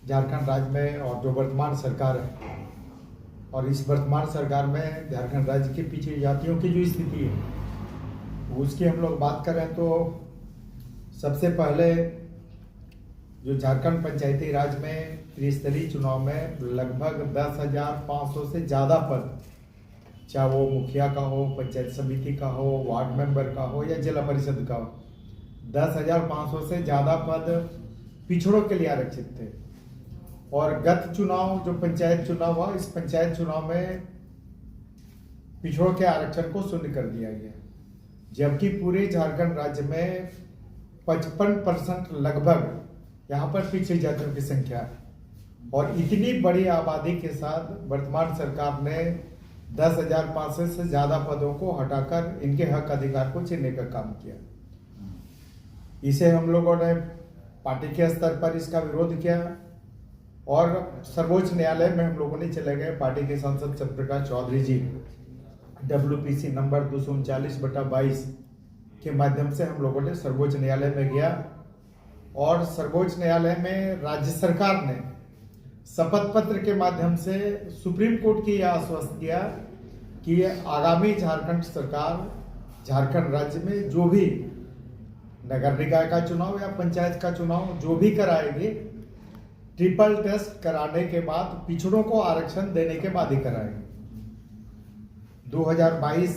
झारखंड राज्य में और जो वर्तमान सरकार है, और इस वर्तमान सरकार में झारखंड राज्य के पिछड़ी जातियों की जो स्थिति है उसकी हम लोग बात करें तो सबसे पहले जो झारखंड पंचायती राज में त्रिस्तरीय चुनाव में लगभग 10,500 से ज़्यादा पद, चाहे वो मुखिया का हो, पंचायत समिति का हो, वार्ड मेंबर का हो या जिला परिषद का हो, 10,500 से ज़्यादा पद पिछड़ों के लिए आरक्षित थे। और गत चुनाव जो पंचायत चुनाव हुआ, इस पंचायत चुनाव में पिछड़ों के आरक्षण को शून्य कर दिया गया, जबकि पूरे झारखंड राज्य में 55% लगभग यहाँ पर पिछड़ी जातियों की संख्या है। और इतनी बड़ी आबादी के साथ वर्तमान सरकार ने 10,500 से ज्यादा पदों को हटाकर इनके हक अधिकार को छीनने का काम किया। इसे हम लोगों ने पार्टी के स्तर पर इसका विरोध किया और सर्वोच्च न्यायालय में हम लोगों ने चले गए। पार्टी के सांसद सत्यप्रकाश चौधरी जी WPC नंबर 239/22 के माध्यम से हम लोगों ने सर्वोच्च न्यायालय में गया और सर्वोच्च न्यायालय में राज्य सरकार ने शपथ पत्र के माध्यम से सुप्रीम कोर्ट की यह आश्वस्त किया कि आगामी झारखंड सरकार झारखंड राज्य में जो भी नगर निकाय का चुनाव या पंचायत का चुनाव जो भी कराएगी, ट्रिपल टेस्ट कराने के बाद, पिछड़ों को आरक्षण देने के बाद ही कराएगी। 2022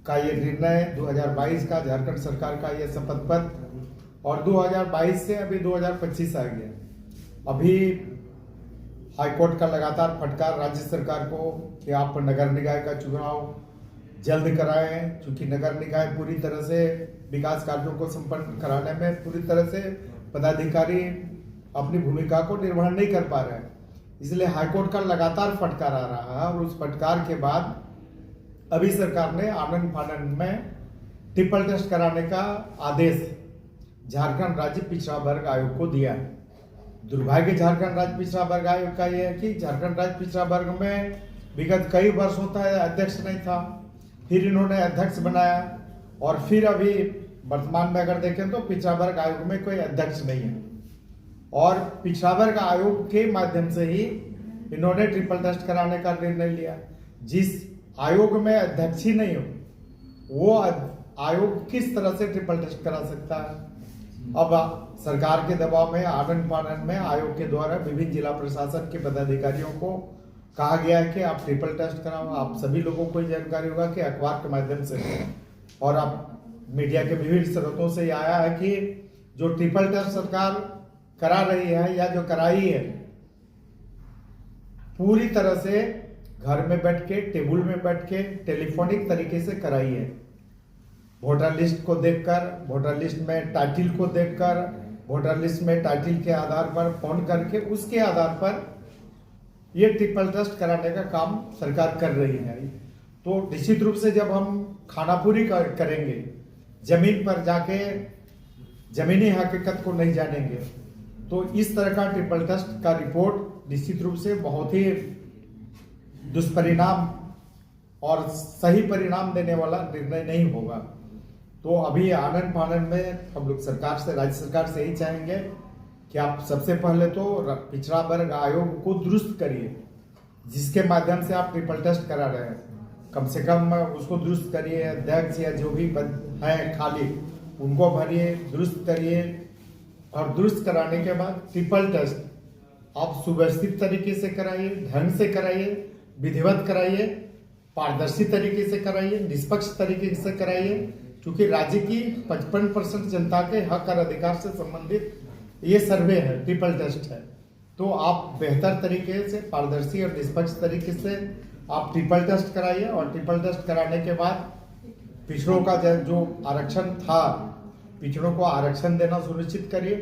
का ये निर्णय, 2022 का झारखंड सरकार का ये शपथ पत्र, और 2022 से अभी 2025 आ गया। अभी हाईकोर्ट का लगातार फटकार राज्य सरकार को कि आप नगर निकाय का चुनाव जल्द कराएं, क्योंकि नगर निकाय पूरी तरह से विकास कार्यों को संपन्न कराने में पूरी तरह से पदाधिकारी अपनी भूमिका को निर्वहन नहीं कर पा रहे हैं। इसलिए हाईकोर्ट का लगातार फटकार आ रहा है और उस फटकार के बाद अभी सरकार ने आनंद फानंद में ट्रिपल टेस्ट कराने का आदेश झारखंड राज्य पिछड़ा वर्ग आयोग को दिया है। दुर्भाग्य झारखंड राज्य पिछड़ा वर्ग आयोग का यह है कि झारखंड राज्य पिछड़ा वर्ग में विगत कई वर्षों तक अध्यक्ष नहीं था, फिर इन्होंने अध्यक्ष बनाया और फिर अभी वर्तमान में अगर देखें तो पिछड़ा वर्ग आयोग में कोई अध्यक्ष नहीं है। और पिछड़ा वर्ग आयोग के माध्यम से ही इन्होंने ट्रिपल टेस्ट कराने का निर्णय लिया। जिस आयोग में अध्यक्ष ही नहीं हो, वो आयोग किस तरह से ट्रिपल टेस्ट करा सकता है? अब सरकार के दबाव में आनंद फानंद में आयोग के द्वारा विभिन्न जिला प्रशासन के पदाधिकारियों को कहा गया है कि आप ट्रिपल टेस्ट कराओ। आप सभी लोगों को जानकारी होगा कि अखबार के माध्यम से और आप मीडिया के विभिन्न स्रोतों से आया है कि जो ट्रिपल टेस्ट सरकार करा रही है या जो कराई है, पूरी तरह से घर में बैठ के, टेबल में बैठ के, टेलीफोनिक तरीके से कराई है। वोटर लिस्ट को देखकर, वोटर लिस्ट में टाइटल को देखकर, वोटर लिस्ट में टाइटल के आधार पर फोन करके उसके आधार पर ये ट्रिपल टेस्ट कराने का काम सरकार कर रही है। तो निश्चित रूप से जब हम खानापुरी करेंगे, जमीन पर जाके जमीनी हकीकत को नहीं जानेंगे, तो इस तरह का ट्रिपल टेस्ट का रिपोर्ट निश्चित रूप से बहुत ही दुष्परिणाम और सही परिणाम देने वाला निर्णय नहीं होगा। तो अभी आनंद फानंद में हम लोग सरकार से, राज्य सरकार से ही चाहेंगे कि आप सबसे पहले तो पिछड़ा वर्ग आयोग को दुरुस्त करिए, जिसके माध्यम से आप ट्रिपल टेस्ट करा रहे हैं, कम से कम उसको दुरुस्त करिए। अध्यक्ष या जो भी हैं खाली, उनको भरिए, दुरुस्त करिए और दुरुस्त कराने के बाद ट्रिपल टेस्ट आप सुव्यवस्थित तरीके से कराइए, ढंग से कराइए, विधिवत कराइए, पारदर्शी तरीके से कराइए, निष्पक्ष तरीके से कराइए, क्योंकि राज्य की 55% जनता के हक और अधिकार से संबंधित ये सर्वे है, ट्रिपल टेस्ट है। तो आप बेहतर तरीके से, पारदर्शी और निष्पक्ष तरीके से आप ट्रिपल टेस्ट कराइए और ट्रिपल टेस्ट कराने के बाद पिछड़ों का जो आरक्षण था, पिछड़ों को आरक्षण देना सुनिश्चित करिए।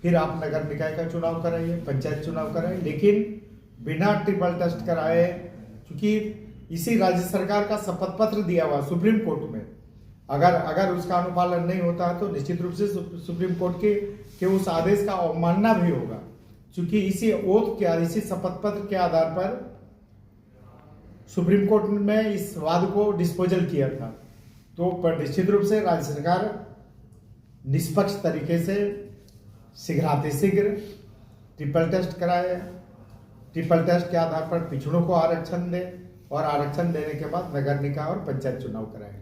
फिर आप नगर निकाय का चुनाव कराइए, पंचायत चुनाव कराइए, लेकिन बिना ट्रिपल टेस्ट कराए, क्योंकि इसी राज्य सरकार का शपथ पत्र दिया हुआ सुप्रीम कोर्ट में, अगर उसका अनुपालन नहीं होता है तो निश्चित रूप से सुप्रीम कोर्ट के उस आदेश का अवमानना भी होगा, क्योंकि इसी ओथ के, इसी शपथ पत्र के आधार पर सुप्रीम कोर्ट में इस वाद को डिस्पोजल किया था। तो पर निश्चित रूप से राज्य सरकार निष्पक्ष तरीके से शीघ्रातिशीघ्र ट्रिपल टेस्ट कराए, ट्रिपल टेस्ट के आधार पर पिछड़ों को आरक्षण दे और आरक्षण देने के बाद नगर निकाय और पंचायत चुनाव कराए।